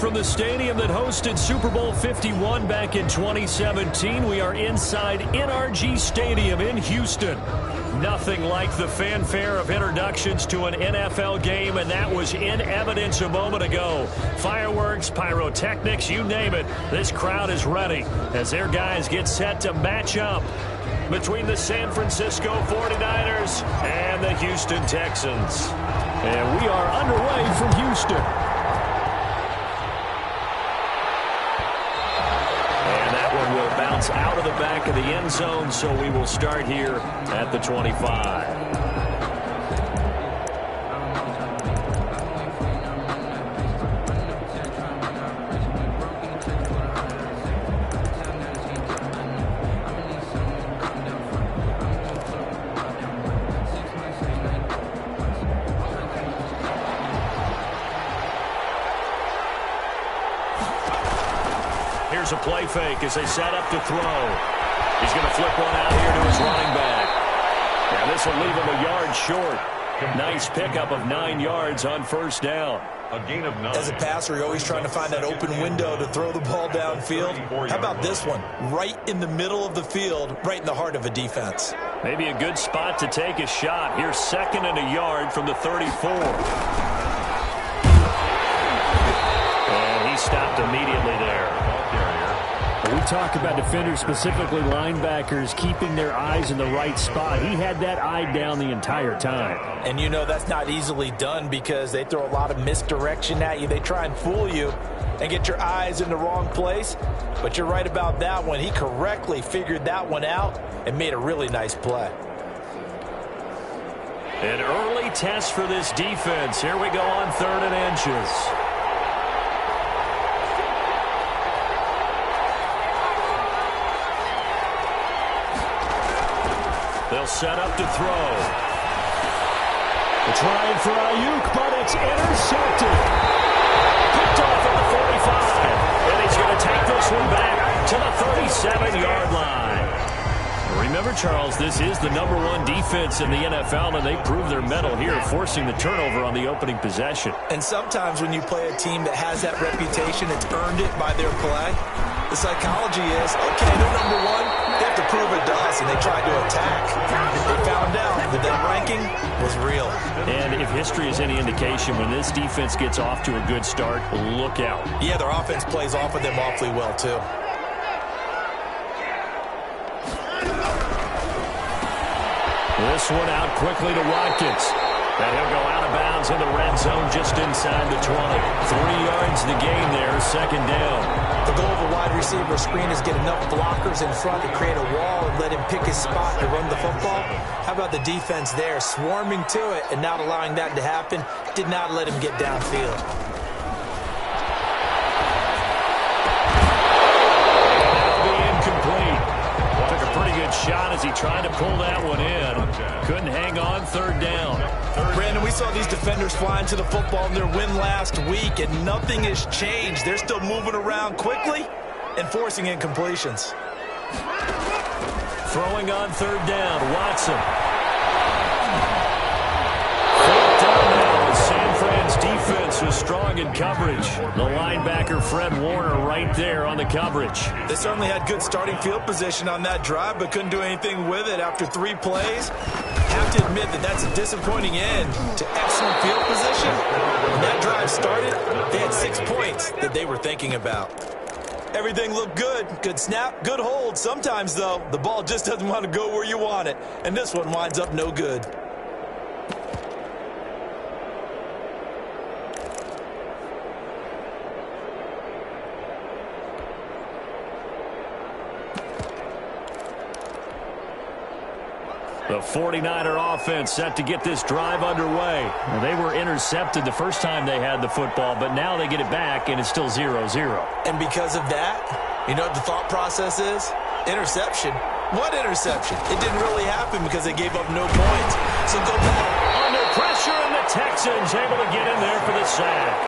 from the stadium that hosted Super Bowl 51 back in 2017. We are inside NRG Stadium in Houston. Nothing like the fanfare of introductions to an NFL game, and that was in evidence a moment ago. Fireworks, pyrotechnics, you name it. This crowd is ready as their guys get set to match up between the San Francisco 49ers and the Houston Texans. And we are underway from Houston. And that one will bounce out of the back of the end zone, so we will start here at the 25. Here's a play fake as they set up to throw. He's going to flip one out here to his running back. Now this will leave him a yard short. Nice pickup of 9 yards on first down. A gain of 9. As a passer, you're always trying to find that open window to throw the ball downfield. How about this one? Right in the middle of the field, right in the heart of a defense. Maybe a good spot to take a shot. Here's 2nd and a yard from the 34. And he stopped immediately there. We talk about defenders, specifically linebackers, keeping their eyes in the right spot. He had that eye down the entire time. And you know that's not easily done because they throw a lot of misdirection at you. They try and fool you and get your eyes in the wrong place. But you're right about that one. He correctly figured that one out and made a really nice play. An early test for this defense. Here we go on 3rd and inches. They'll set up to throw. They're trying for Ayuk, but it's intercepted. Picked off at the 45. And he's going to take this one back to the 37-yard line. Remember, Charles, this is the #1 defense in the NFL, and they prove their mettle here, forcing the turnover on the opening possession. And sometimes when you play a team that has that reputation, it's earned it by their play. The psychology is, okay, they're #1. They have to prove it to us, and they tried to attack. They found out that that ranking was real. And if history is any indication, when this defense gets off to a good start, look out. Yeah, their offense plays off of them awfully well, too. This one out quickly to Watkins. And he'll go out of bounds in the red zone just inside the 20. 3 yards the gain there, 2nd down. The goal of a wide receiver screen is get enough blockers in front to create a wall and let him pick his spot to run the football. How about the defense there, swarming to it and not allowing that to happen? Did not let him get downfield. That'll be incomplete. Took a pretty good shot as he tried to pull that one in. Couldn't hang on, 3rd down. Brandon, we saw these defenders flying to the football in their win last week, and nothing has changed. They're still moving around quickly and forcing incompletions. Throwing on 3rd down, Watson. 4th down now as San Fran's defense was strong in coverage. The linebacker, Fred Warner, right there on the coverage. They certainly had good starting field position on that drive, but couldn't do anything with it after 3 plays. Have to admit that that's a disappointing end to excellent field position. When that drive started, they had 6 points that they were thinking about. Everything looked good. Good snap, good hold. Sometimes, though, the ball just doesn't want to go where you want it, and this one winds up no good. The 49er offense set to get this drive underway. Well, they were intercepted the first time they had the football, but now they get it back, and it's still 0-0. And because of that, you know what the thought process is? Interception. What interception? It didn't really happen because they gave up no points. So go back. Under pressure, and the Texans able to get in there for the sack.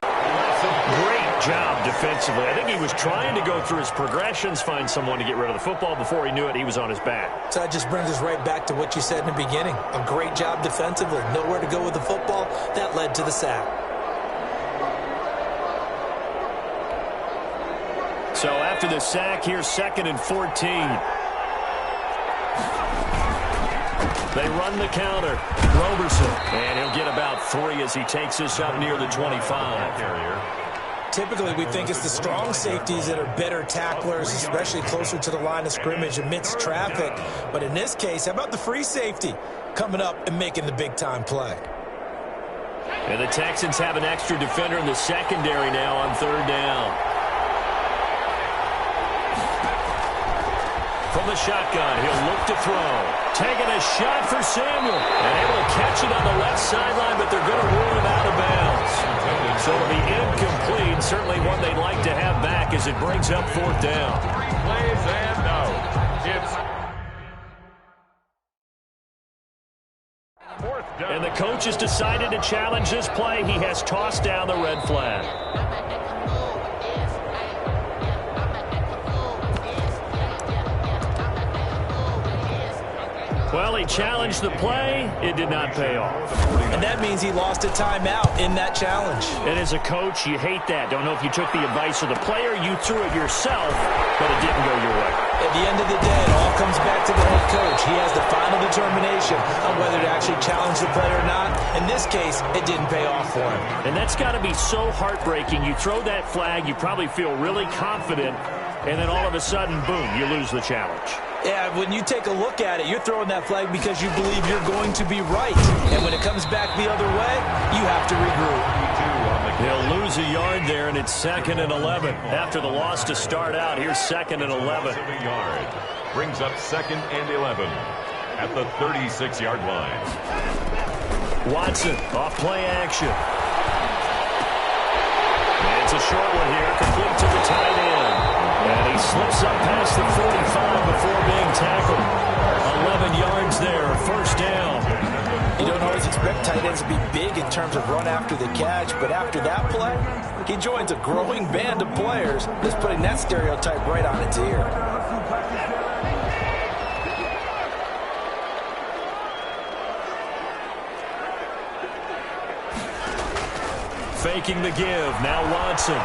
Great job defensively. I think he was trying to go through his progressions, find someone to get rid of the football. Before he knew it, he was on his back. So that just brings us right back to what you said in the beginning. A great job defensively. Nowhere to go with the football. That led to the sack. So after the sack, here's 2nd and 14. They run the counter. Roberson. And he'll get about 3 as he takes this up near the 25. Typically, we think it's the strong safeties that are better tacklers, especially closer to the line of scrimmage amidst traffic. But in this case, how about the free safety coming up and making the big-time play? And the Texans have an extra defender in the secondary now on 3rd down. From the shotgun, he'll look to throw. Taking a shot for Samuel. And able to catch it on the left sideline, but they're going to rule him out of bounds. So it'll be incomplete. Certainly one they'd like to have back as it brings up 4th down. Plays and no. It's 4th down. And the coach has decided to challenge this play. He has tossed down the red flag. Well, he challenged the play. It did not pay off. And that means he lost a timeout in that challenge. And as a coach, you hate that. Don't know if you took the advice of the player, you threw it yourself, but it didn't go your way. At the end of the day, it all comes back to the head coach. He has the final determination on whether to actually challenge the play or not. In this case, it didn't pay off for him. And that's got to be so heartbreaking. You throw that flag, you probably feel really confident, and then all of a sudden, boom, you lose the challenge. Yeah, when you take a look at it, you're throwing that flag because you believe you're going to be right. And when it comes back the other way, you have to regroup. He'll lose a yard there, and it's 2nd and 11. After the loss to start out, here's 2nd and 11. Brings up 2nd and 11 at the 36-yard line. Watson, off play action. And it's a short one here, complete to the tight end. And he slips up past the 45 before being tackled. 11 yards there, 1st down. You don't always expect tight ends to be big in terms of run after the catch, but after that play, he joins a growing band of players that's putting that stereotype right on its ear. Faking the give, now Watson.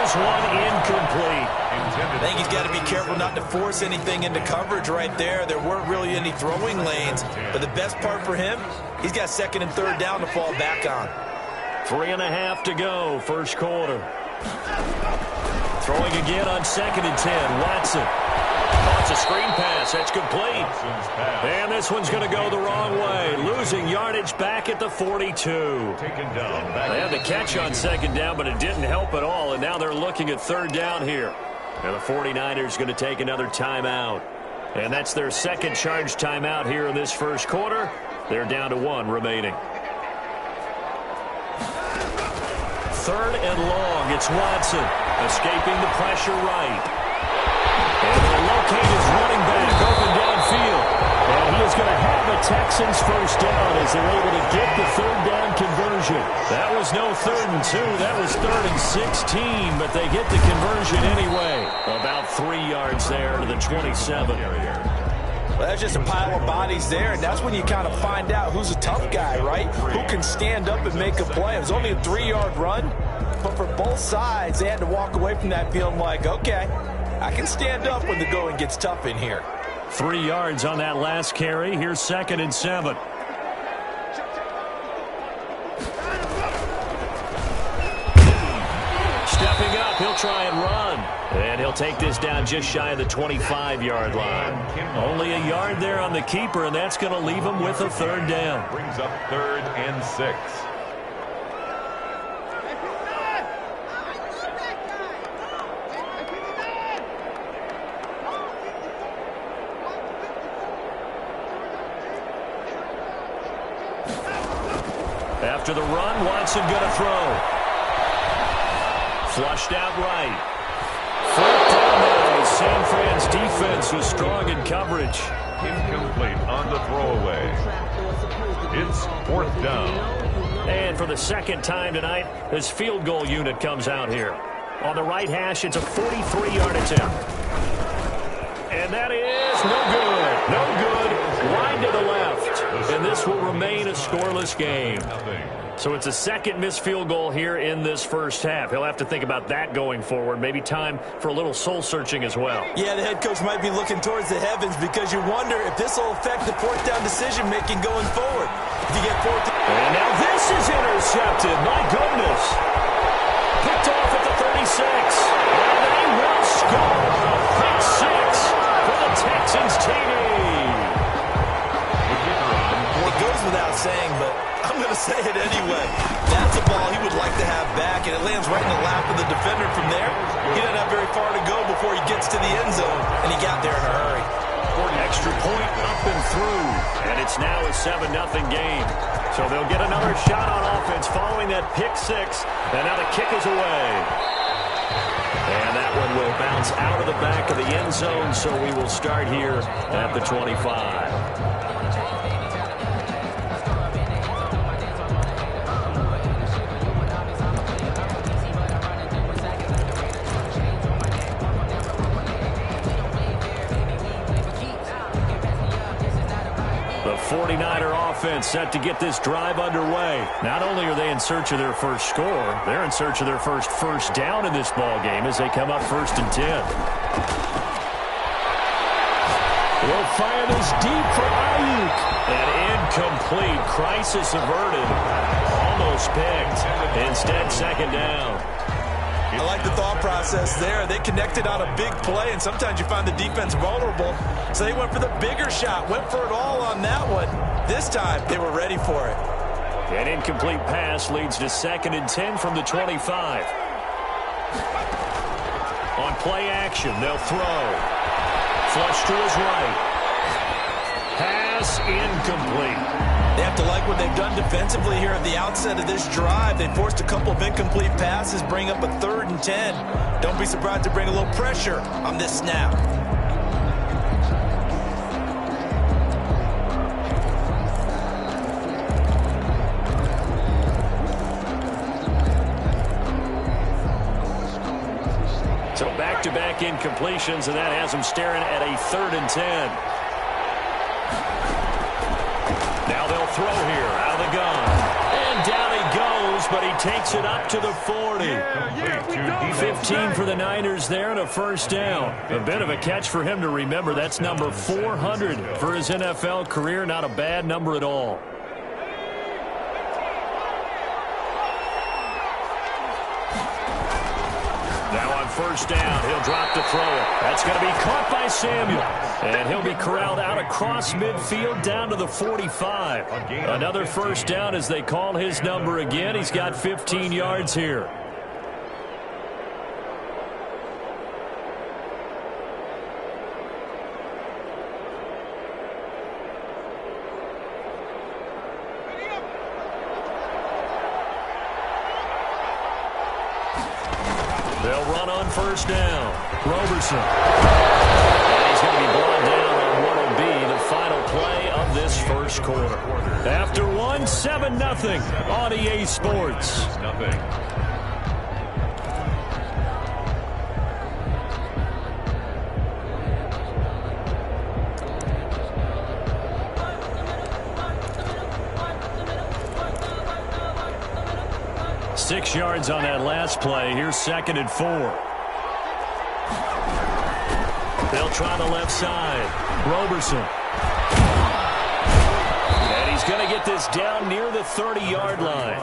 One incomplete. I think he's got to be careful not to force anything into coverage right there. There weren't really any throwing lanes, but the best part for him, he's got 2nd and 3rd down to fall back on. 3.5 to go, 1st quarter. Throwing again on 2nd and 10, Watson. It's a screen pass. That's complete. And this one's going to go the wrong way. Losing yardage back at the 42. Taken down. They had the catch on 2nd down, but it didn't help at all. And now they're looking at 3rd down here. And the 49ers going to take another timeout. And that's their 2nd charge timeout here in this 1st quarter. They're down to 1 remaining. 3rd and long. It's Watson escaping the pressure right. And they'll locate his running back open downfield. And he is going to have a Texans 1st down as they're able to get the 3rd down conversion. That was no 3rd and 2. That was 3rd and 16, but they get the conversion anyway. About 3 yards there to the 27. Well, that's just a pile of bodies there, and that's when you kind of find out who's a tough guy, right? Who can stand up and make a play. It was only a 3-yard run, but for both sides, they had to walk away from that feeling like, okay, I can stand up when the going gets tough in here. 3 yards on that last carry. Here's 2nd and 7. Stepping up, he'll try and run. And he'll take this down just shy of the 25-yard line. Only a yard there on the keeper, and that's going to leave him with a 3rd down. Brings up 3rd and 6. After the run, Watson going to throw. Flushed out right. 4th down now. San Fran's defense was strong in coverage. Incomplete on the throwaway. It's 4th down. And for the 2nd time tonight, this field goal unit comes out here. On the right hash, it's a 43-yard attempt. And that is no good. No good. Wide to the left. And this will remain a scoreless game. So it's a second missed field goal here in this first half. He'll have to think about that going forward. Maybe time for a little soul-searching as well. Yeah, the head coach might be looking towards the heavens because you wonder if this will affect the fourth down decision-making going forward. If you get fourth down. And now this is intercepted. My goodness. Picked off at the 36. And they will score. Pick six for the Texans TD. It goes without saying, but I'm going to say it anyway. That's a ball he would like to have back, and it lands right in the lap of the defender from there. He doesn't have very far to go before he gets to the end zone, and he got there in a hurry. Extra point up and through, and it's now a 7-0 game. So they'll get another shot on offense following that pick six, and now the kick is away. And that one will bounce out of the back of the end zone, so we will start here at the 25. The 49er offense set to get this drive underway. Not only are they in search of their first score, they're in search of their first down in this ball game as they come up 1st and 10. They'll fire this deep for Ayuk. An incomplete. Crisis averted. Almost picked. Instead, 2nd down. I like the thought process there. They connected on a big play, and sometimes you find the defense vulnerable. So they went for the bigger shot, went for it all on that one. This time, they were ready for it. An incomplete pass leads to 2nd and 10 from the 25. On play action, they'll throw. Flush to his right. Pass incomplete. They have to like what they've done defensively here at the outset of this drive. They forced a couple of incomplete passes, bring up a 3rd and 10. Don't be surprised to bring a little pressure on this snap. So back-to-back incompletions, and that has them staring at a 3rd and 10. Now they'll throw here out of the gun. And down he goes, but he takes it up to the 40. 15 for the Niners there and a 1st down. A bit of a catch for him to remember. That's number 400 for his NFL career. Not a bad number at all. Now on 1st down, he'll drop to throw it. That's going to be caught by Samuel. And he'll be corralled out across midfield down to the 45. Another 1st down as they call his number again. He's got 15 yards here. They'll run on 1st down. Roberson. And he's going to be brought down on what will be the final play of this 1st quarter. After one, 7-0 on EA Sports. Six yards on that last play. Here's 2nd and 4. They'll try the left side. Roberson. And he's going to get this down near the 30-yard line.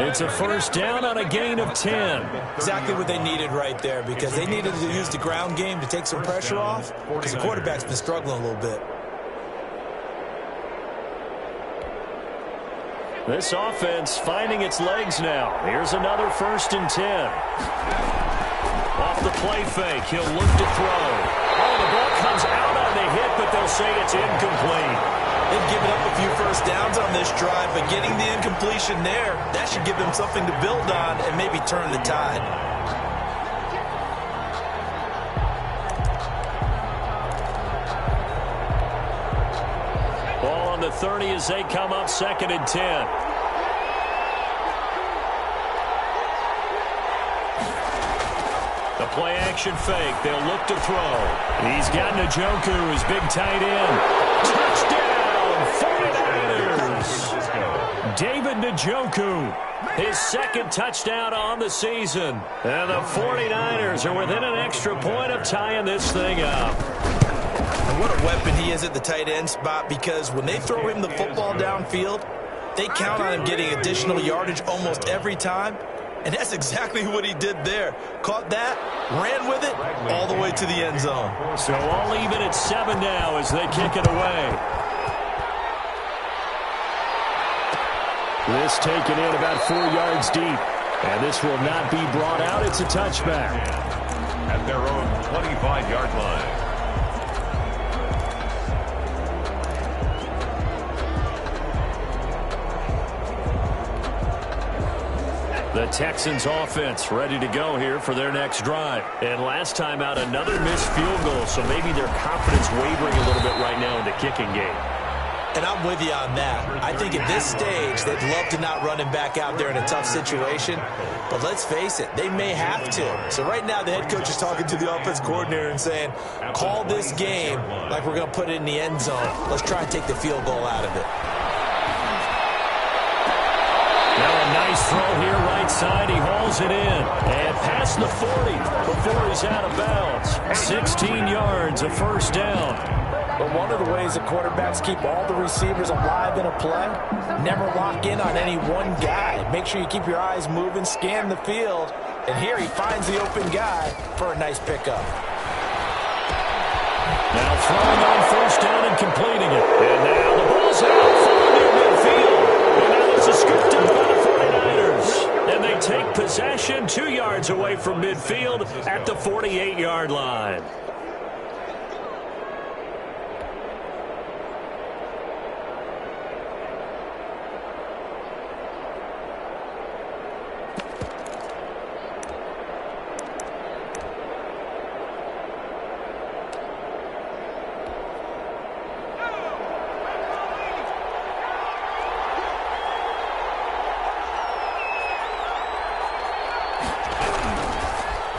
It's a 1st down on a gain of 10. Exactly what they needed right there, because they needed to use the ground game to take some pressure off, because the quarterback's been struggling a little bit. This offense finding its legs now. Here's another 1st and 10. Off the play fake, he'll look to throw. Oh, the ball comes out on the hit, but they'll say it's incomplete. They've given up a few 1st downs on this drive, but getting the incompletion there, that should give them something to build on and maybe turn the tide. Ball on the 30 as they come up 2nd and 10. The play action fake. They'll look to throw. He's got Njoku, his big tight end. Touchdown, 49ers. David Njoku, his second touchdown on the season. And the 49ers are within an extra point of tying this thing up. And what a weapon he is at the tight end spot, because when they throw him the football downfield, they count on him getting additional yardage almost every time. And that's exactly what he did there. Caught that, ran with it, all the way to the end zone. So all even at 7 now as they kick it away. This taken in about 4 yards deep. And this will not be brought out. It's a touchback. At their own 25-yard line. The Texans offense ready to go here for their next drive. And last time out, another missed field goal, so maybe their confidence wavering a little bit right now in the kicking game. And I'm with you on that. I think at this stage, they'd love to not run him back out there in a tough situation. But let's face it, they may have to. So right now, the head coach is talking to the offense coordinator and saying, call this game like we're going to put it in the end zone. Let's try and take the field goal out of it. Now a nice throw here right side. He hauls it in. And past the 40 before he's out of bounds. 16 yards, a first down. But one of the ways the quarterbacks keep all the receivers alive in a play, never lock in on any one guy. Make sure you keep your eyes moving, scan the field. And here he finds the open guy for a nice pickup. Now throwing on first down and completing it. And now the ball's out for near midfield. And now it's a scooped up by the 49ers. And they take possession 2 yards away from midfield at the 48-yard line.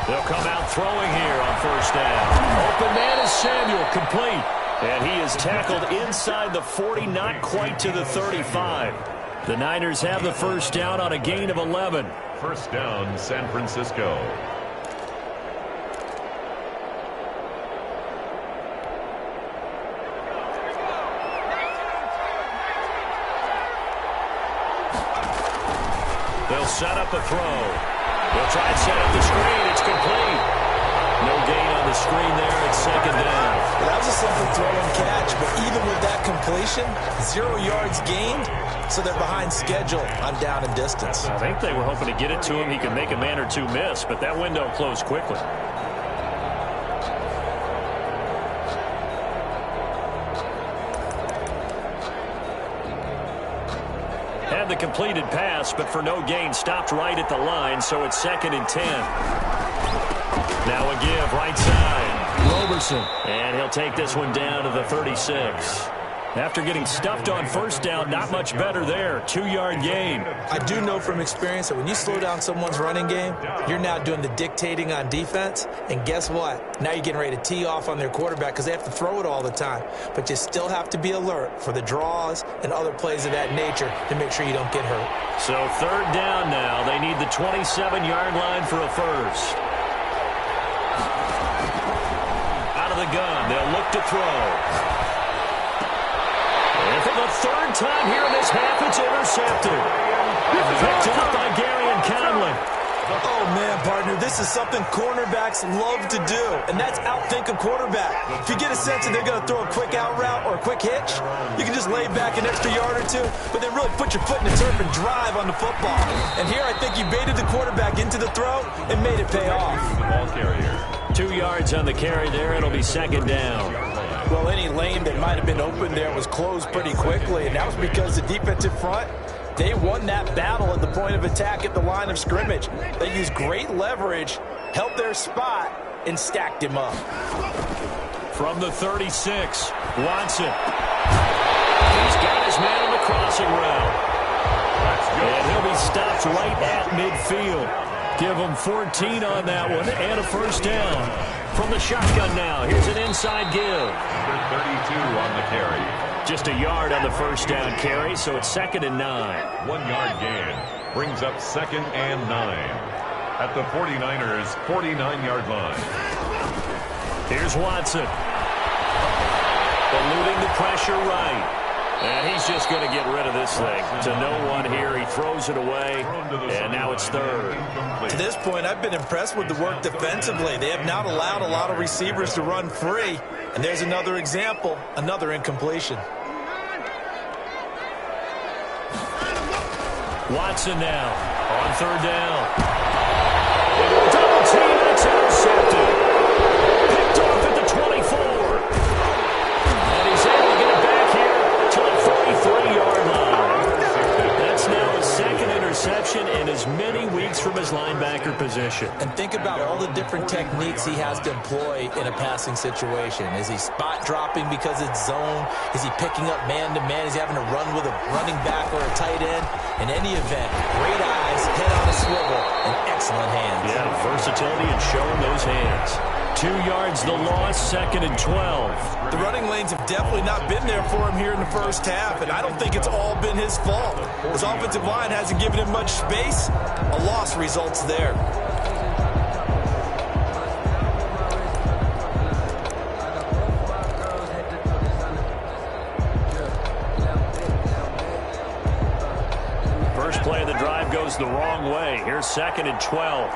They'll come out throwing here on first down. Open man is Samuel, complete. And he is tackled inside the 40, not quite to the 35. The Niners have the first down on a gain of 11. First down, San Francisco. They'll set up a throw. They'll try and set up the screen. It's complete. No gain on the screen there. It's second down. Well, that was a simple throw and catch, but even with that completion, 0 yards gained, so they're behind schedule on down and distance. I think they were hoping to get it to him. He could make a man or two miss, but that window closed quickly. Had the completed pass, but for no gain, stopped right at the line, so it's 2nd and 10. Now a give, right side. Roberson, and he'll take this one down to the 36. After getting stuffed on first down, not much better there. 2-yard gain. I do know from experience that when you slow down someone's running game, you're now doing the dictating on defense. And guess what? Now you're getting ready to tee off on their quarterback because they have to throw it all the time. But you still have to be alert for the draws and other plays of that nature to make sure you don't get hurt. So 3rd down now. They need the 27-yard line for a first. Out of the gun. They'll look to throw. And for the 3rd time here in this half, it's intercepted. Picked up by Gary and Conley. Oh, man, partner, this is something cornerbacks love to do, and that's outthink a quarterback. If you get a sense that they're going to throw a quick out route or a quick hitch, you can just lay back an extra yard or two, but then really put your foot in the turf and drive on the football. And here I think you baited the quarterback into the throw and made it pay off. The ball carrier. 2 yards on the carry there. It'll be 2nd down. Well, any lane that might have been open there was closed pretty quickly, and that was because the defensive front, they won that battle at the point of attack at the line of scrimmage. They used great leverage, held their spot, and stacked him up. From the 36, Watson. He's got his man on the crossing route. And he'll be stopped right at midfield. Give him 14 on that one and a first down. From the shotgun now, here's an inside give. Number 32 on the carry. Just a yard on the first down carry, so it's 2nd and 9. 1 yard gain brings up 2nd and 9 at the 49ers' 49-yard line. Here's Watson. Eluding the pressure right. And he's just going to get rid of this thing. To no one here. He throws it away, and now it's 3rd. To this point, I've been impressed with the work defensively. They have not allowed a lot of receivers to run free. And there's another example, another incompletion. Watson now on 3rd down. Double team, and it's intercepted. Picked off at the 24. And he's able to get it back here to the 43-yard line. That's now his 2nd interception in as many weeks from his linebacker position. And think about all the different techniques he has to employ in a passing situation. Is he spot dropping because it's zone? Is he picking up man-to-man? Is he having to run with a running back or a tight end? In any event, great eyes, head on a swivel, and excellent hands. Yeah, versatility and showing those hands. 2 yards the loss, 2nd and 12. The running lanes have definitely not been there for him here in the first half, and I don't think it's all been his fault. His offensive line hasn't given him much space. A loss results there. First play of the drive goes the wrong way. Here's 2nd and 12.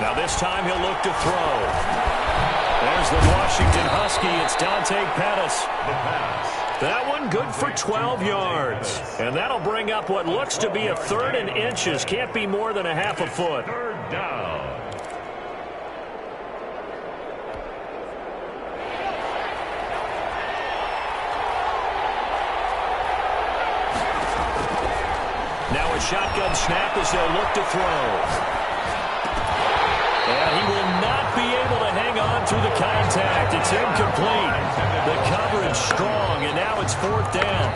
Now this time he'll look to throw. There's the Washington Husky. It's Dante Pettis. The pass. That one good for 12 yards. And that'll bring up what looks to be a 3rd and inches. Can't be more than a half a foot. 3rd down. Now a shotgun snap as they'll look to throw. And he will not be able to hang on through the contact. It's incomplete. The coverage strong, and now it's 4th down.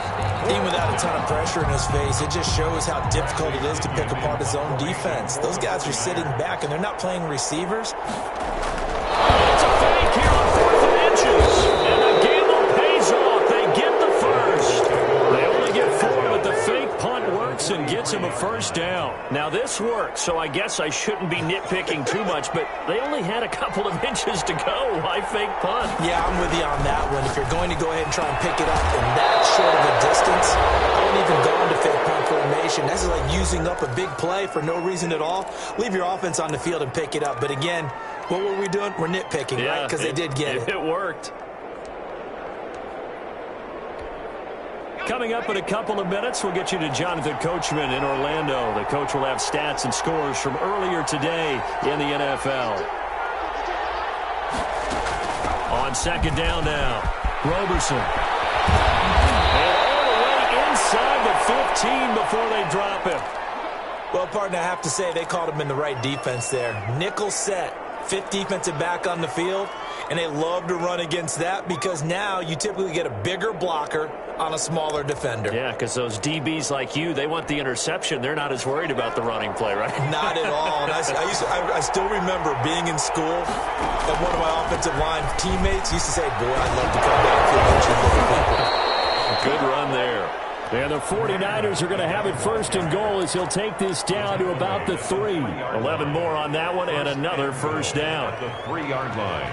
Even without a ton of pressure in his face, it just shows how difficult it is to pick apart his own defense. Those guys are sitting back, and they're not playing receivers. It's a fake here on 4th and inches. And the gamble pays off. They get the first. They only get 4, but the fake punt works and gets him a first down. Now this works, so I guess I shouldn't be nitpicking too much, but they only had a couple of inches to go. Why fake punt? Yeah, I'm with you on that one. If you're going to go ahead and try and pick it up in that short of a distance, I wouldn't even go into fake punt formation. This is like using up a big play for no reason at all. Leave your offense on the field and pick it up. But again, what were we doing? We're nitpicking, right? Because they did get it. It worked. Coming up in a couple of minutes, we'll get you to Jonathan Coachman in Orlando. The coach will have stats and scores from earlier today in the NFL. On 2nd down now, Roberson. And all the way inside the 15 before they drop him. Well, partner, I have to say they called him in the right defense there. Nickel set, 5th defensive back on the field, and they love to run against that because now you typically get a bigger blocker on a smaller defender. Yeah, because those DBs like you, they want the interception. They're not as worried about the running play, right? Not at all. And I still remember being in school, and one of my offensive line teammates used to say, boy, I'd love to come downfield and shoot little people. Good run there. And the 49ers are going to have it 1st and goal as he'll take this down to about the 3. 11 more on that one and another first down. At the 3-yard line.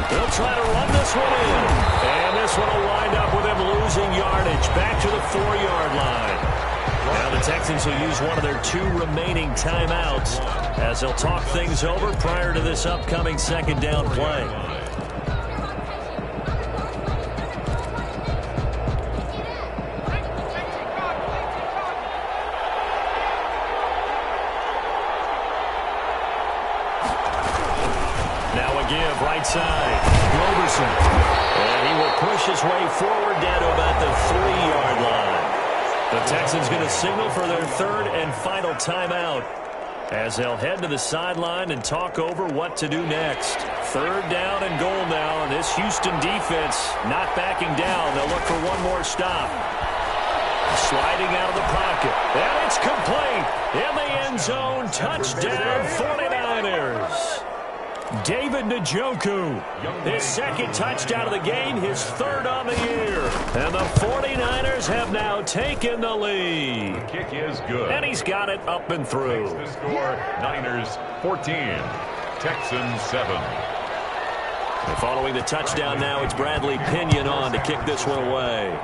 They'll try to run this one in. And this one will wind up with him losing yardage. Back to the 4-yard line. Now the Texans will use one of their 2 remaining timeouts as they'll talk things over prior to this upcoming 2nd down play. Now a give right side. Roberson. And he will push his way forward down to about the 3-yard line. The Texans going to signal for their 3rd and final timeout as they'll head to the sideline and talk over what to do next. Third down and goal now, and this Houston defense not backing down. They'll look for one more stop. Sliding out of the pocket, and it's complete. In the end zone, touchdown 49ers. David Njoku, his second touchdown of the game, his third on the year. And the 49ers have now taken the lead. The kick is good. And he's got it up and through. Makes the score Niners 14, Texans 7. And following the touchdown now, it's Bradley Pinion on to kick this one away.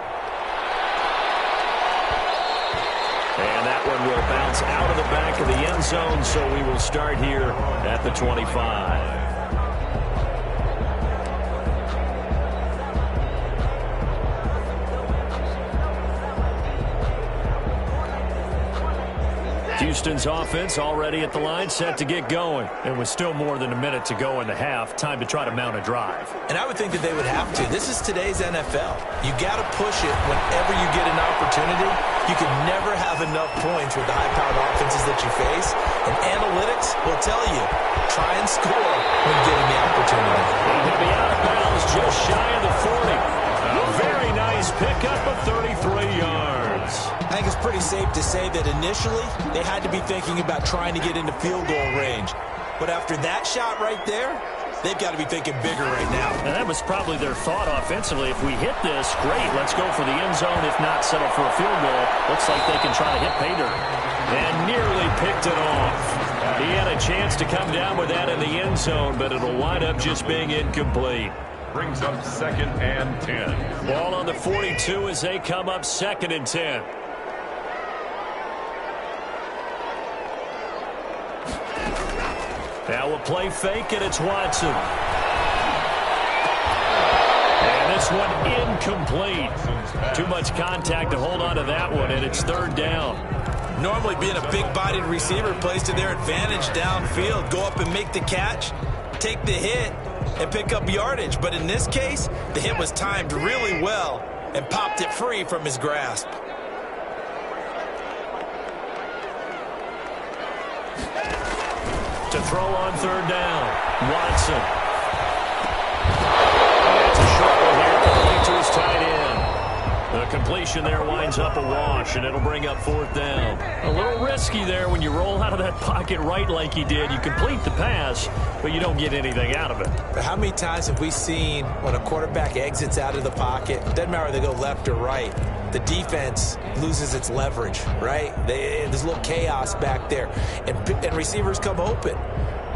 And that one will bounce out of the back of the end zone, so we will start here at the 25. Houston's offense already at the line, set to get going. And with still more than a minute to go in the half, time to try to mount a drive. And I would think that they would have to. This is today's NFL. You got to push it whenever you get an opportunity. You can never have enough points with the high-powered offenses that you face. And analytics will tell you, try and score when getting the opportunity. He's going to be out of bounds just shy of the 40. A very nice pickup of 33 yards. I think it's pretty safe to say that initially they had to be thinking about trying to get into field goal range. But after that shot right there, they've got to be thinking bigger right now. And that was probably their thought offensively. If we hit this, great, let's go for the end zone. If not, settle for a field goal. Looks like they can try to hit pay dirt. And nearly picked it off. He had a chance to come down with that in the end zone, but it'll wind up just being incomplete. Brings up 2nd and 10. Ball on the 42 as they come up 2nd and 10. Now we'll play fake, and it's Watson. And this one incomplete. Too much contact to hold on to that one, and it's 3rd down. Normally being a big-bodied receiver plays to their advantage downfield. Go up and make the catch, take the hit, and pick up yardage. But in this case, the hit was timed really well and popped it free from his grasp. To throw on 3rd down, Watson. It's a short one here, complete to his tight end. The completion there winds up a wash, and it'll bring up 4th down. A little risky there when you roll out of that pocket right like he did. You complete the pass, but you don't get anything out of it. But how many times have we seen when a quarterback exits out of the pocket, doesn't matter whether they go left or right, the defense loses its leverage, right? There's a little chaos back there, and receivers come open.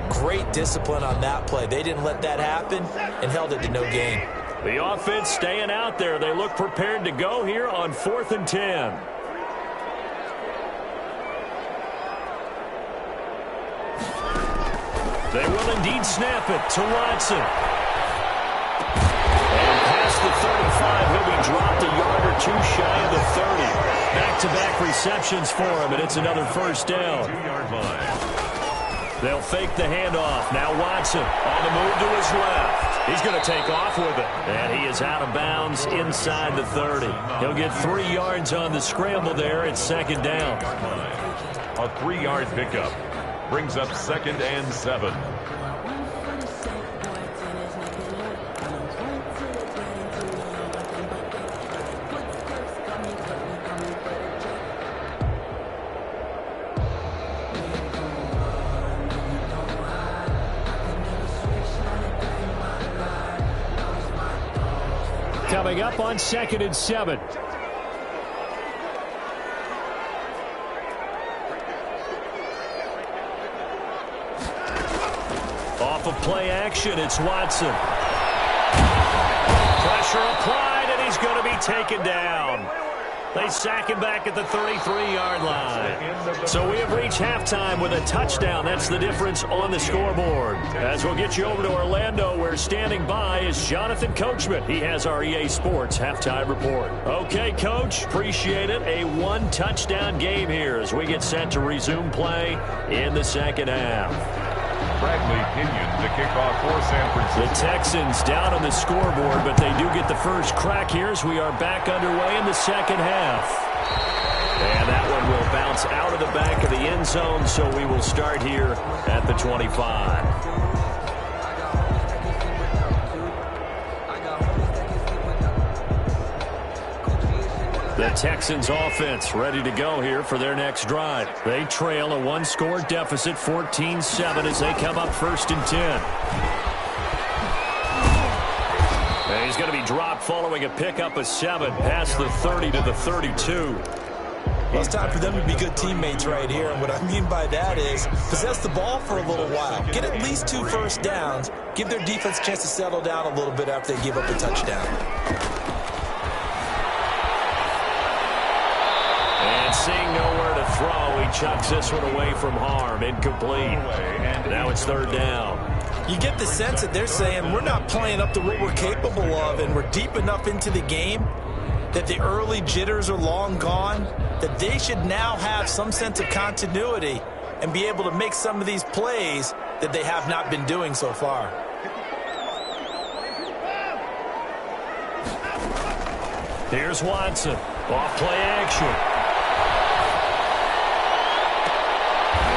Great discipline on that play. They didn't let that happen and held it to no gain. The offense staying out there. They look prepared to go here on 4th and 10. They will indeed snap it to Watson. And past the 35, he'll be dropped a yard or two shy of the 30. Back-to-back receptions for him, and it's another 1st down. 2-yard line. They'll fake the handoff. Now Watson on the move to his left. He's going to take off with it. And he is out of bounds inside the 30. He'll get 3 yards on the scramble there. It's 2nd down. A 3-yard pickup. Brings up 2nd and 7. Coming up on 2nd and 7. Off of play action, it's Watson. Pressure applied, and he's going to be taken down. They sack him back at the 33-yard line. So we have reached halftime with a touchdown. That's the difference on the scoreboard. As we'll get you over to Orlando, where standing by is Jonathan Coachman. He has our EA Sports halftime report. Okay, Coach, appreciate it. A 1-touchdown game here as we get set to resume play in the 2nd half. Bradley Pinion to kick off for San Francisco. The Texans down on the scoreboard, but they do get the first crack here as we are back underway in the 2nd half. And that one will bounce out of the back of the end zone, so we will start here at the 25. The Texans offense ready to go here for their next drive. They trail a one-score deficit, 14-7, as they come up 1st and 10. And he's going to be dropped following a pickup of 7 past the 30 to the 32. Well, it's time for them to be good teammates right here, and what I mean by that is possess the ball for a little while. Get at least 2 first downs. Give their defense a chance to settle down a little bit after they give up a touchdown. And seeing nowhere to throw, he chucks this one away from harm. Incomplete. Now it's 3rd down. You get the sense that they're saying we're not playing up to what we're capable of, and we're deep enough into the game that the early jitters are long gone, that they should now have some sense of continuity and be able to make some of these plays that they have not been doing so far. Here's Watson. Off play action.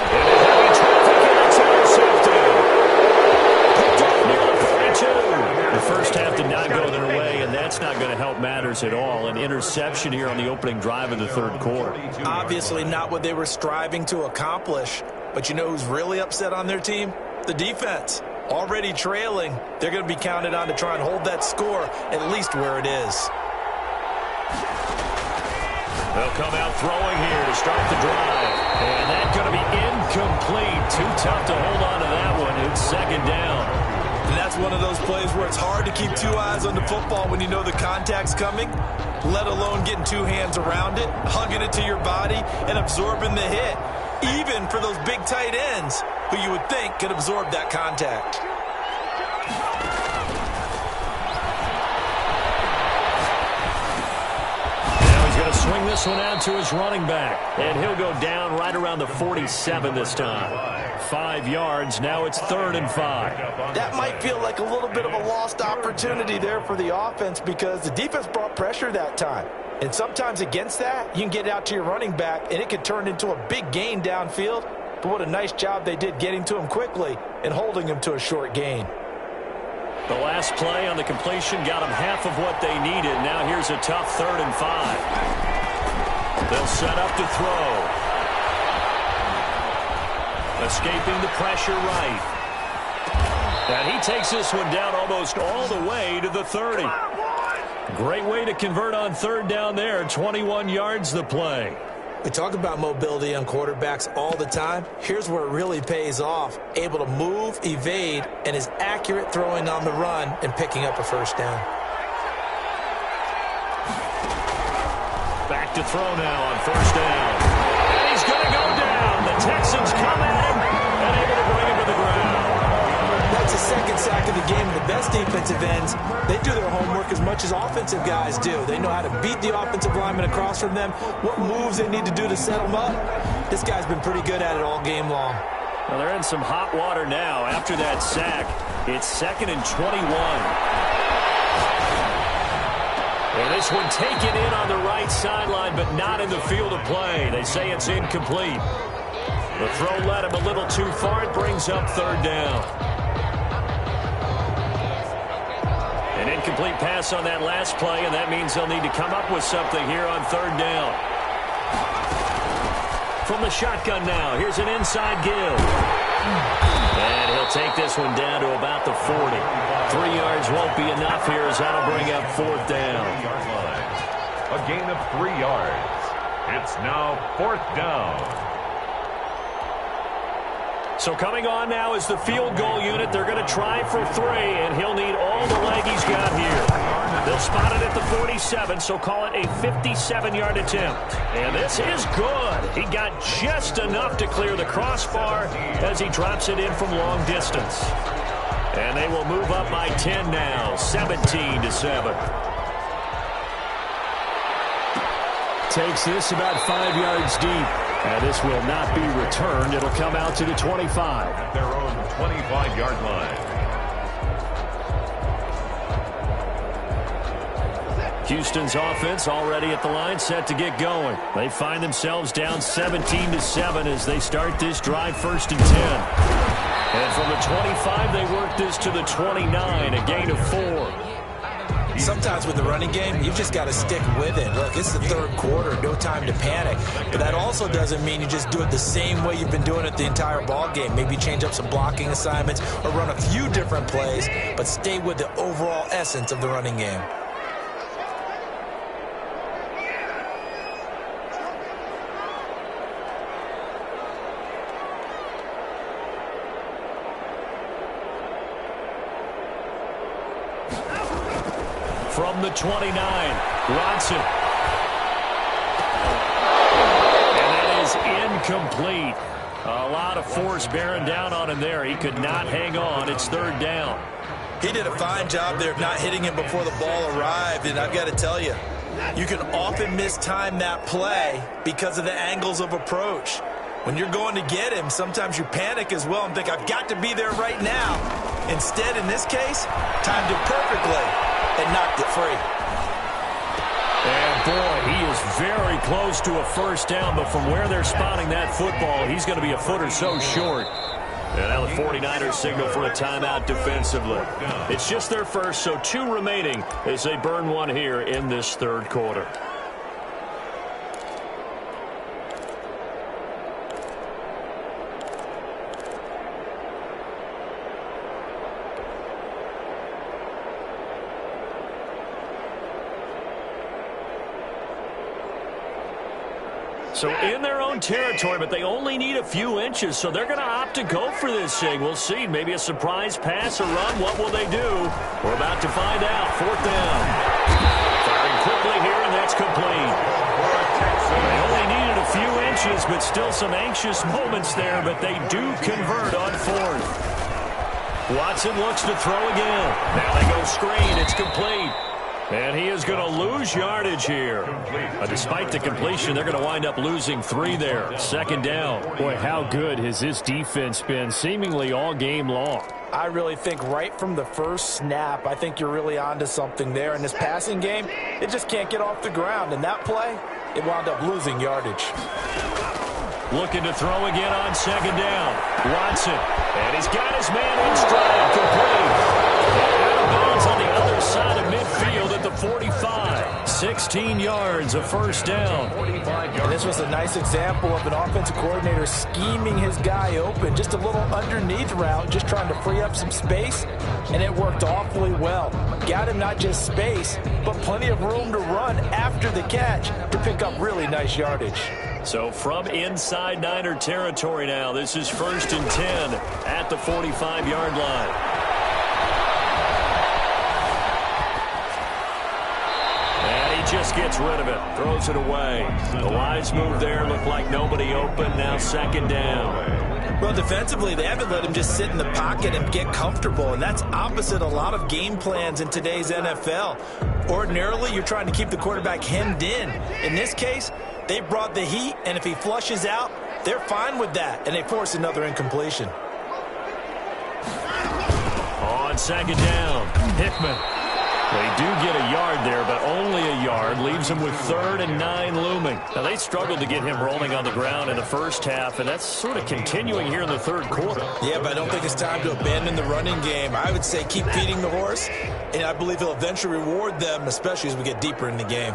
And a heavy traffic, and it's intercepted. Picked up near the 42. The first half did not go their way, and that's not going to help matters at all. An interception here on the opening drive of the 3rd quarter. Obviously not what they were striving to accomplish, but you know who's really upset on their team? The defense. Already trailing, they're going to be counted on to try and hold that score at least where it is. They'll come out throwing here to start the drive. And that's going to be incomplete. Too tough to hold on to that one. It's 2nd down. And that's one of those plays where it's hard to keep 2 eyes on the football when you know the contact's coming, let alone getting 2 hands around it, hugging it to your body, and absorbing the hit, even for those big tight ends who you would think could absorb that contact. Swing this one out to his running back. And he'll go down right around the 47 this time. 5 yards. Now it's 3rd and 5. That might feel like a little bit of a lost opportunity there for the offense because the defense brought pressure that time. And sometimes against that, you can get out to your running back, and it could turn into a big gain downfield. But what a nice job they did getting to him quickly and holding him to a short gain. The last play on the completion got them half of what they needed. Now here's a tough 3rd and 5. They'll set up to throw. Escaping the pressure right. And he takes this one down almost all the way to the 30. Great way to convert on 3rd down there. 21 yards the play. We talk about mobility on quarterbacks all the time. Here's where it really pays off. Able to move, evade, and is accurate throwing on the run and picking up a 1st down. Back to throw now on 1st down. And he's going to go down. The Texans come at him and able to bring him to the ground. That's the 2nd sack of the game. The best defensive ends, they do their homework as much as offensive guys do. They know how to beat the offensive lineman across from them, what moves they need to do to set them up. This guy's been pretty good at it all game long. Well, they're in some hot water now after that sack. It's 2nd and 21. And this one taken in on the right sideline, but not in the field of play. They say it's incomplete. The throw led him a little too far. It brings up 3rd down. An incomplete pass on that last play, and that means they'll need to come up with something here on 3rd down. From the shotgun now, here's an inside give. And he'll take this one down to about the 40. 3 yards won't be enough here as that'll bring up 4th down. A gain of 3 yards. It's now 4th down. So coming on now is the field goal unit. They're going to try for 3, and he'll need all the leg he's got here. They'll spot it at the 47, so call it a 57-yard attempt. And this is good. He got just enough to clear the crossbar as he drops it in from long distance. And they will move up by 10 now, 17-7. Takes this about 5 yards deep. And this will not be returned. It'll come out to the 25. At their own 25-yard line. Houston's offense already at the line, set to get going. They find themselves down 17-7 as they start this drive 1st and 10. And from the 25, they work this to the 29, a gain of 4. sometimes with the running game, you've just got to stick with it. Look, it's the third quarter, no time to panic. But that also doesn't mean you just do it the same way you've been doing it the entire ball game. Maybe change up some blocking assignments or run a few different plays, but stay with the overall essence of the running game. From the 29, Watson. And that is incomplete. A lot of force bearing down on him there. He could not hang on. It's third down. He did a fine job there of not hitting him before the ball arrived, and I've got to tell you, you can often mistime that play because of the angles of approach. When you're going to get him, sometimes you panic as well and think, I've got to be there right now. Instead, in this case, timed it perfectly and knocked it free. And boy, he is very close to a first down, but from where they're spotting that football, he's going to be a foot or so short. And now the 49ers signal for a timeout defensively. It's just their first, so 2 remaining as they burn one here in this third quarter. So in their own territory, but they only need a few inches, so they're going to opt to go for this thing. We'll see. Maybe a surprise pass or run. What will they do? We're about to find out. Fourth down. Firing quickly here, and that's complete. They only needed a few inches, but still some anxious moments there, but they do convert on fourth. Watson looks to throw again. Now they go screen. It's complete. And he is going to lose yardage here. Despite the completion, they're going to wind up losing 3 there. Second down. Boy, how good has this defense been seemingly all game long? I really think right from the first snap, I think you're really onto something there. In this passing game, it just can't get off the ground. And that play, it wound up losing yardage. Looking to throw again on second down. Watson. And he's got his man in stride. Complete. Out of bounds on the other side of midfield at the 45. 16 yards, a first down. And this was a nice example of an offensive coordinator scheming his guy open. Just a little underneath route, just trying to free up some space, and it worked awfully well. Got him not just space, but plenty of room to run after the catch to pick up really nice yardage. So from inside Niner territory now, this is 1st and 10 at the 45-yard line. Just gets rid of it, throws it away. The wise move there, looked like nobody open, now second down. Well, defensively, they haven't let him just sit in the pocket and get comfortable, and that's opposite a lot of game plans in today's NFL. Ordinarily, you're trying to keep the quarterback hemmed in. In this case, they brought the heat, and if he flushes out, they're fine with that, and they force another incompletion. On second down, Hickman. They do get a yard there, but only a yard. Leaves him with 3rd and 9 looming. Now, they struggled to get him rolling on the ground in the first half, and that's sort of continuing here in the third quarter. Yeah, but I don't think it's time to abandon the running game. I would say keep feeding the horse, and I believe he'll eventually reward them, especially as we get deeper in the game.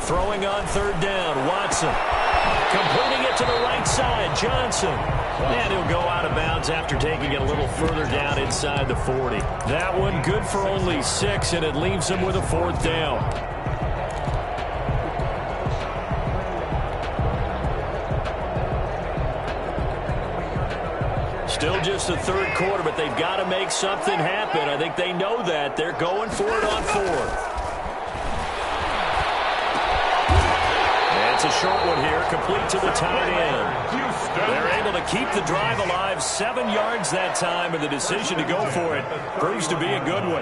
Throwing on third down, Watson. Completing it to the right side, Johnson. And he'll go out of bounds after taking it a little further down inside the 40. That one good for only 6, and it leaves him with a 4th down. Still just the third quarter, but they've got to make something happen. I think they know that. They're going for it on 4th. It's a short one here, complete to the tight end. They're able to keep the drive alive, 7 yards that time, and the decision to go for it proves to be a good one.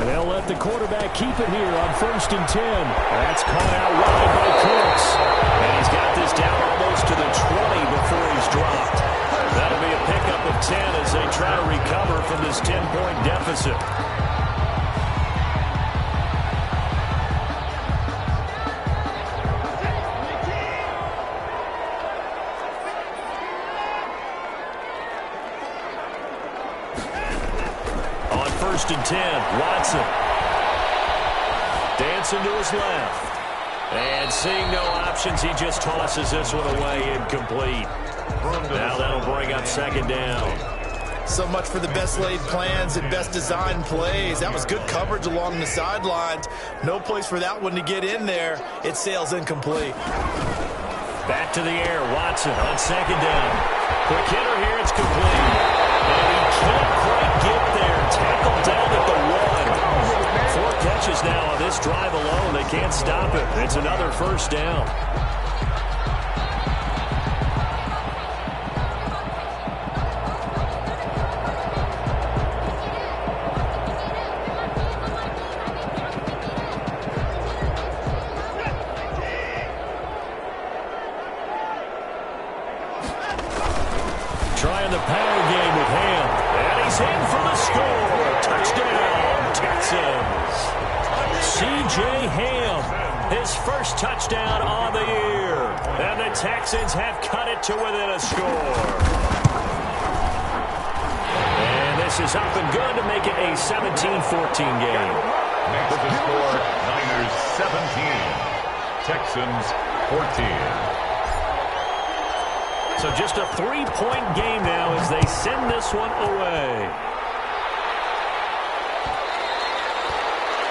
And they'll let the quarterback keep it here on 1st and 10. That's caught out wide by Cooks. And he's got this down almost to the 20 before he's dropped. That'll be a pickup of 10 as they try to recover from this 10-point deficit. 1st and 10. Watson. Dancing to his left. And seeing no options, he just tosses this one away incomplete. Now that'll bring up 2nd down. So much for the best laid plans and best designed plays. That was good coverage along the sidelines. No place for that one to get in there. It sails incomplete. Back to the air. Watson on 2nd down. Quick hitter here. It's complete. And he can't quite get there. Tackled down at the 1. 4 catches now on this drive alone. They can't stop it. It's another 1st down. Trying the power game with Ham. And he's in for the score. Touchdown, Texans. C.J. Ham, his first touchdown on the year. And the Texans have cut it to within a score. And this is up and good to make it a 17-14 game. Makes the score Niners 17, Texans 14. So just a 3-point game now as they send this one away.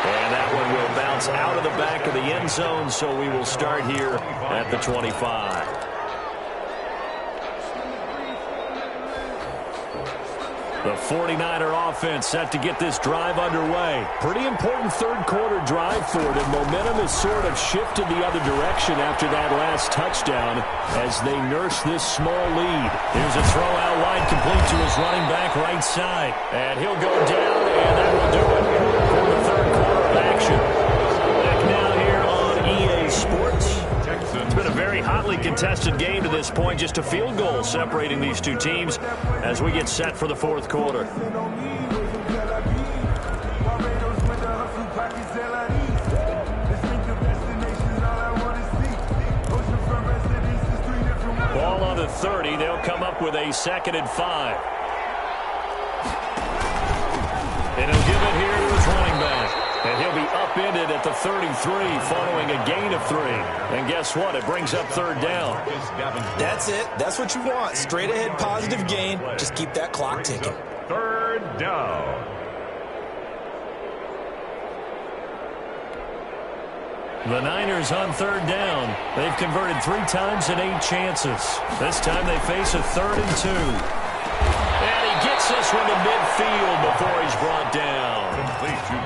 And that one will bounce out of the back of the end zone, so we will start here at the 25. The 49er offense set to get this drive underway. Pretty important third-quarter drive for it, and momentum has sort of shifted the other direction after that last touchdown as they nurse this small lead. Here's a throw out wide, complete to his running back right side. And he'll go down, and that will do it for the third quarter of action. Back now here on EA Sports. It's been a very hotly contested game to this point. Just a field goal separating these two teams as we get set for the fourth quarter. Ball on the 30. They'll come up with a 2nd and 5. And he'll give it here to his running back. And he'll be upended at the 33 following a gain of 3. And guess what? It brings up 3rd down. That's it. That's what you want. Straight ahead positive gain. Just keep that clock ticking. 3rd down. The Niners on 3rd down. They've converted 3 times in 8 chances. This time they face a 3rd and 2. And he gets this one to midfield before he's brought down.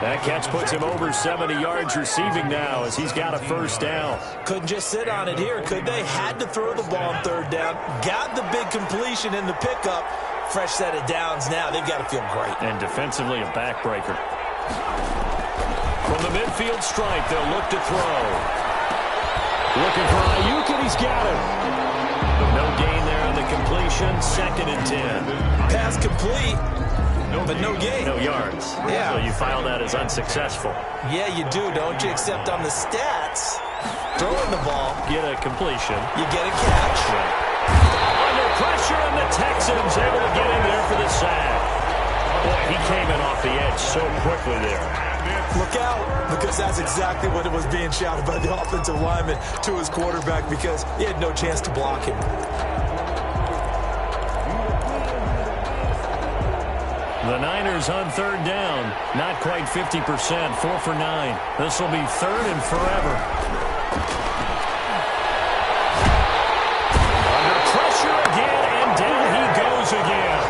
That catch puts him over 70 yards receiving now as he's got a 1st down. Couldn't just sit on it here, could they? Had to throw the ball on 3rd down. Got the big completion in the pickup. Fresh set of downs now. They've got to feel great. And defensively a backbreaker. From the midfield stripe, they'll look to throw. Looking for Ayuk, and he's got him. No gain there on the completion. 2nd and 10. Pass complete. But no gain. No yards. Yeah. So you file that as unsuccessful. Yeah, you do, don't you? Except on the stats, throwing the ball, Get a completion. you get a catch. Right. Under pressure, and the Texans able to get in there for the sack. Boy, he came in off the edge so quickly there. Look out, because that's exactly what it was being shouted by the offensive lineman to his quarterback because he had no chance to block him. The Niners on 3rd down. Not quite 50%. 4 for 9. This will be 3rd and forever. Under pressure again, and down he goes again.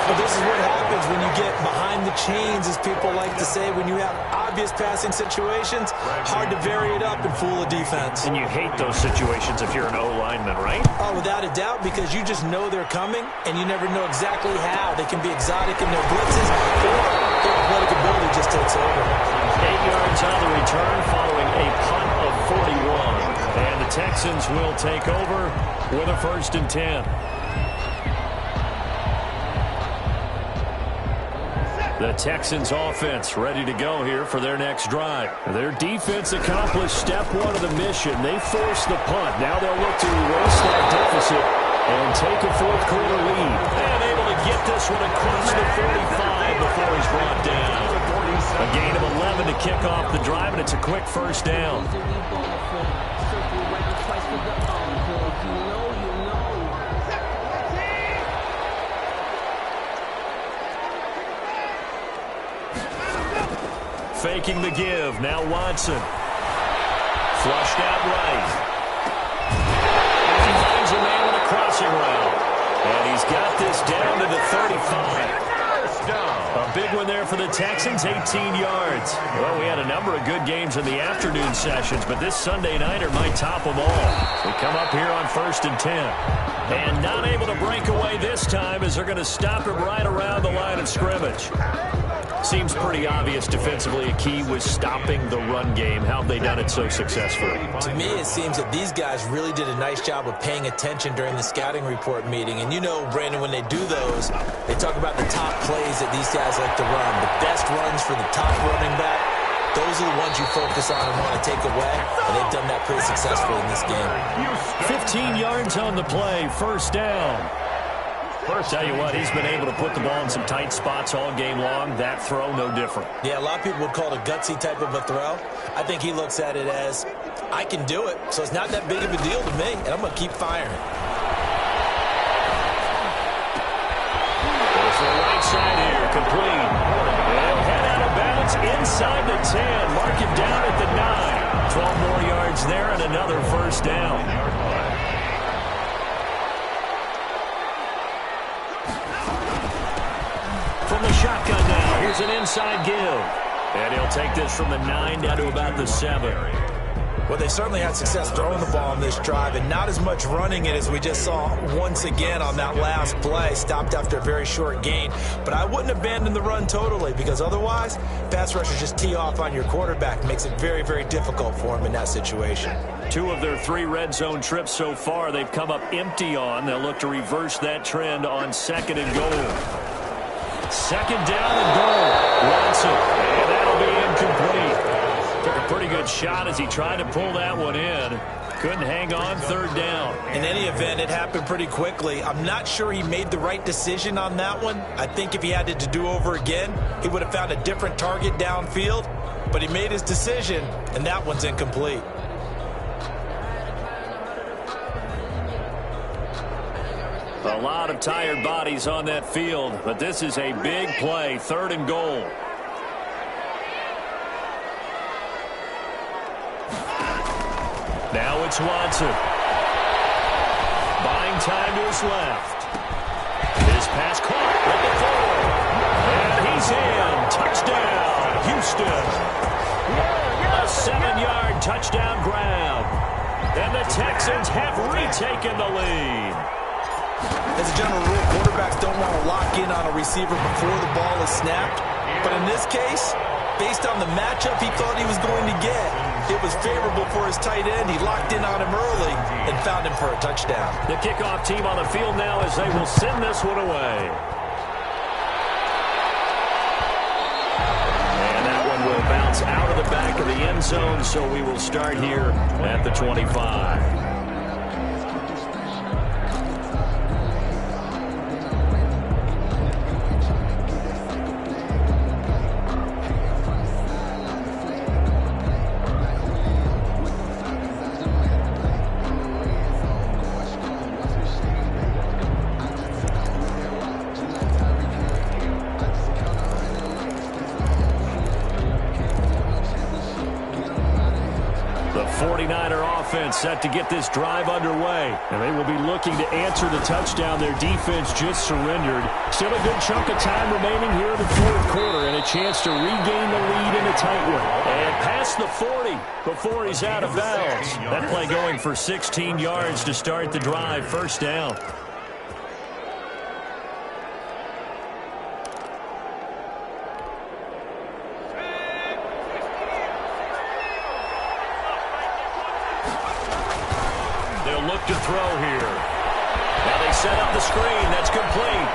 But this is what happens when you get behind the chains, as people like to say, when you have obvious passing situations, hard to vary it up and fool a defense. And you hate those situations if you're an O-lineman, right? Oh, without a doubt, because you just know they're coming, and you never know exactly how. They can be exotic in their blitzes, or their athletic ability just takes over. 8 yards on the return following a punt of 41. And the Texans will take over with a 1st and 10. The Texans offense ready to go here for their next drive. Their defense accomplished step 1 of the mission. They forced the punt. Now they'll look to erase that deficit and take a fourth quarter lead. And able to get this one across the 45 inside before he's brought down. A gain of 11 to kick off the drive, and it's a quick first down. Faking the give. Now Watson. Flushed out right. And he finds a man with a crossing route. And he's got this down to the 35. A big one there for the Texans, 18 yards. Well, we had a number of good games in the afternoon sessions, but this Sunday nighter might top them all. We come up here on 1st and 10. And not able to break away this time as they're going to stop him right around the line of scrimmage. Seems pretty obvious defensively a key was stopping the run game. How have they done it so successfully? To me, it seems that these guys really did a nice job of paying attention during the scouting report meeting. And you know, Brandon, when they do those, they talk about the top plays that these guys like to run. The best runs for the top running back, those are the ones you focus on and want to take away. And they've done that pretty successfully in this game. 15 yards on the play, first down. Tell you what, he's been able to put the ball in some tight spots all game long. That throw, no different. Yeah, a lot of people would call it a gutsy type of a throw. I think he looks at it as, I can do it, so it's not that big of a deal to me, and I'm going to keep firing. Goes to the right side here, complete. And head out of bounds inside the 10. Mark him down at the 9. 12 more yards there and another first down. From the shotgun now, here's an inside give. And he'll take this from the 9 down to about the 7. Well, they certainly had success throwing the ball on this drive, and not as much running it as we just saw once again on that last play. Stopped after a very short gain. But I wouldn't abandon the run totally, because otherwise, pass rushers just tee off on your quarterback. Makes it very, very difficult for him in that situation. 2 of their 3 red zone trips so far, they've come up empty on. They'll look to reverse that trend on 2nd and goal. 2nd down and goal. Watson, and that'll be incomplete. Took a pretty good shot as he tried to pull that one in. Couldn't hang on, 3rd down. In any event, it happened pretty quickly. I'm not sure he made the right decision on that one. I think if he had it to do over again, he would have found a different target downfield. But he made his decision, and that one's incomplete. A lot of tired bodies on that field, but this is a big play, 3rd and goal. Now it's Watson. Buying time to his left. This pass caught at the 4. And he's in. Touchdown, Houston. A 7-yard touchdown grab. And the Texans have retaken the lead. As a general rule, quarterbacks don't want to lock in on a receiver before the ball is snapped. But in this case, based on the matchup he thought he was going to get, it was favorable for his tight end. He locked in on him early and found him for a touchdown. The kickoff team on the field now as they will send this one away. And that one will bounce out of the back of the end zone, so we will start here at the 25. Set to get this drive underway. And they will be looking to answer the touchdown their defense just surrendered. Still a good chunk of time remaining here in the 4th quarter and a chance to regain the lead in a tight one. And past the 40 before he's out of bounds. That play going for 16 yards to start the drive. 1st down. To throw here. Now they set up the screen. That's complete.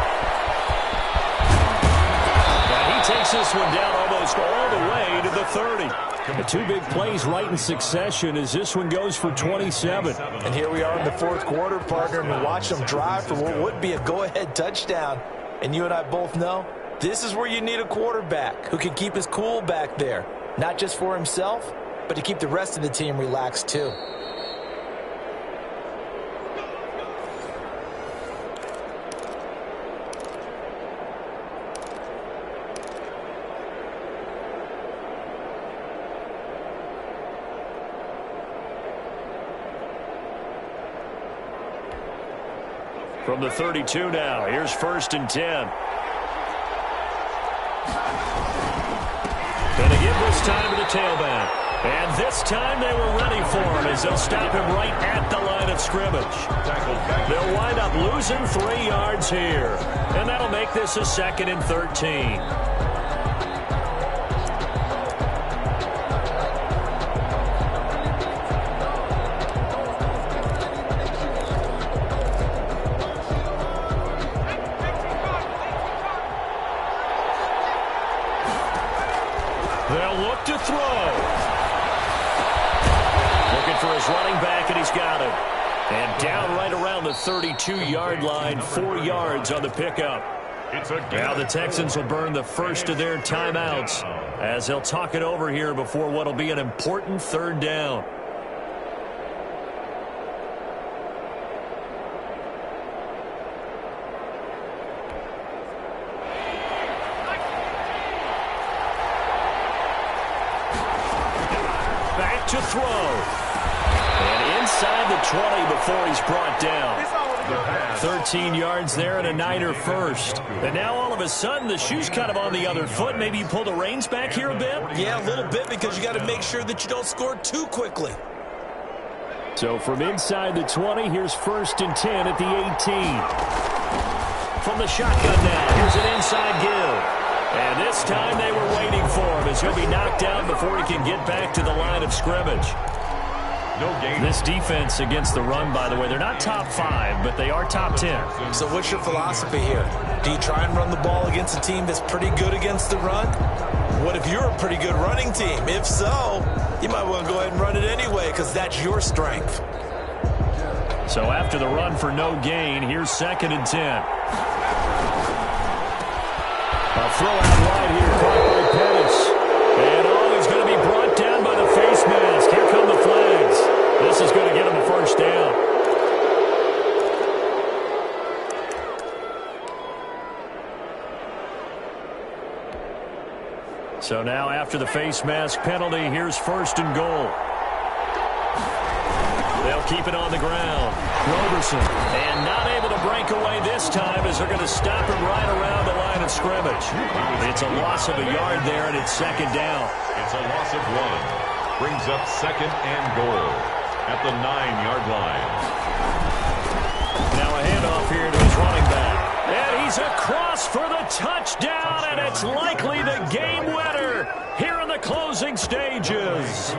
And he takes this one down almost all the way to the 30. The 2 big plays right in succession as this one goes for 27. And here we are in the 4th quarter, partner, and we watch them drive for what would be a go-ahead touchdown. And you and I both know This is where you need a quarterback who can keep his cool back there. Not just for himself, but to keep the rest of the team relaxed too. From the 32 now, here's 1st and 10. Going to give this time to the tailback. And this time they were ready for him as they'll stop him right at the line of scrimmage. They'll wind up losing 3 yards here. And that'll make this a 2nd and 13. They'll look to throw. Looking for his running back, and he's got him. And down right around the 32-yard line, 4 yards on the pickup. Now the Texans will burn the first of their timeouts as they'll talk it over here before what will be an important 3rd down. To throw. And inside the 20 before he's brought down. 13 yards there and a Niner first. And now all of a sudden the shoe's kind of on the other foot. Maybe you pull the reins back here a bit? Yeah, a little bit because you got to make sure that you don't score too quickly. So from inside the 20, here's 1st and 10 at the 18. From the shotgun now, here's an inside give. And this time they were waiting for him as he'll be knocked down before he can get back to the line of scrimmage. No gain. This defense against the run, by the way, they're not top 5, but they are top 10. So what's your philosophy here? Do you try and run the ball against a team that's pretty good against the run? What if you're a pretty good running team? If so, you might want to go ahead and run it anyway because that's your strength. So after the run for no gain, here's 2nd and 10. A throw out wide here, caught by Pettis. And he's going to be brought down by the face mask. Here come the flags. This is going to get him a 1st down. So now after the face mask penalty, here's 1st and goal. They'll keep it on the ground. Roberson, and not able to break away this time as they're going to stop him right around the line of scrimmage. It's a loss of a yard there, and it's 2nd down. It's a loss of 1. Brings up 2nd and goal at the 9-yard line. Now a handoff here to his running back. And he's across for the touchdown, and it's likely the game winner here in the closing stages.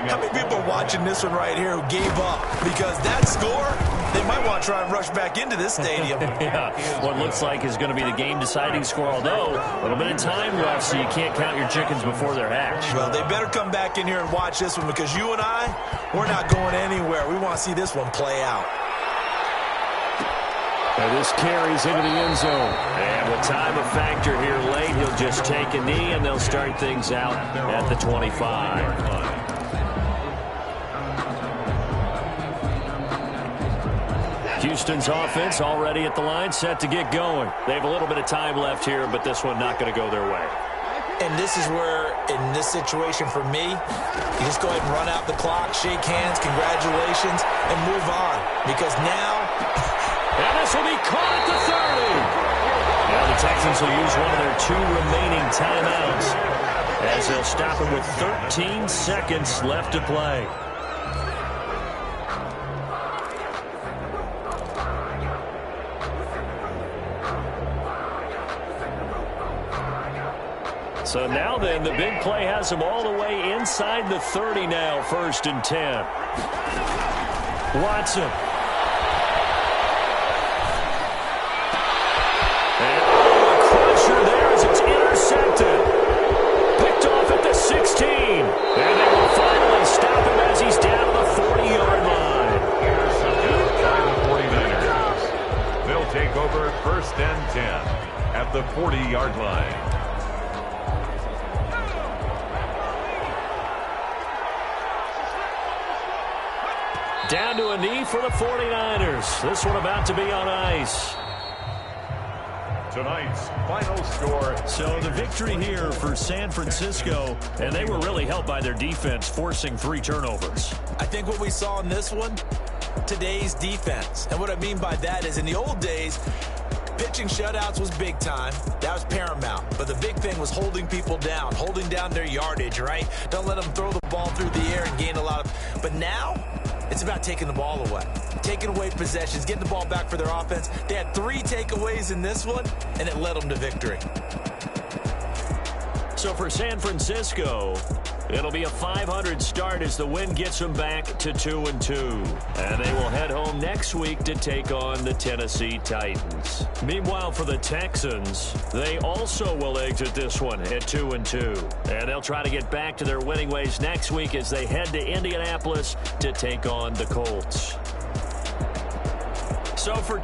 How many people are watching this one right here who gave up? Because that score, they might want to try and rush back into this stadium. Yeah, what looks like is going to be the game-deciding score, although a little bit of time left, so you can't count your chickens before they're hatched. Well, they better come back in here and watch this one because you and I, we're not going anywhere. We want to see this one play out. And this carries into the end zone. And with time a factor here late, he'll just take a knee, and they'll start things out at the 25. Houston's offense already at the line, set to get going. They have a little bit of time left here, but this one not going to go their way. And this is where, in this situation for me, you just go ahead and run out the clock, shake hands, congratulations, and move on. Because now... And this will be caught at the 30. Now the Texans will use one of their 2 remaining timeouts as they'll stop him with 13 seconds left to play. So now then, the big play has him all the way inside the 30 now, 1st and 10. Watson. And a crusher there as it's intercepted. Picked off at the 16. And they will finally stop him as he's down to the 40-yard line. Intercepted by the 49ers. They'll take over 1st and 10 at the 40-yard line. Down to a knee for the 49ers. This one about to be on ice. Tonight's final score. So the victory here for San Francisco, and they were really helped by their defense, forcing 3 turnovers. I think what we saw in this one, today's defense. And what I mean by that is in the old days, pitching shutouts was big time. That was paramount. But the big thing was holding people down, holding down their yardage, right? Don't let them throw the ball through the air and gain a lot of... But now, it's about taking the ball away. Taking away possessions, getting the ball back for their offense. They had 3 takeaways in this one, and it led them to victory. So for San Francisco, it'll be a .500 start as the win gets them back to 2-2. And they will head home next week to take on the Tennessee Titans. Meanwhile, for the Texans, they also will exit this one at 2-2. And they'll try to get back to their winning ways next week as they head to Indianapolis to take on the Colts. So for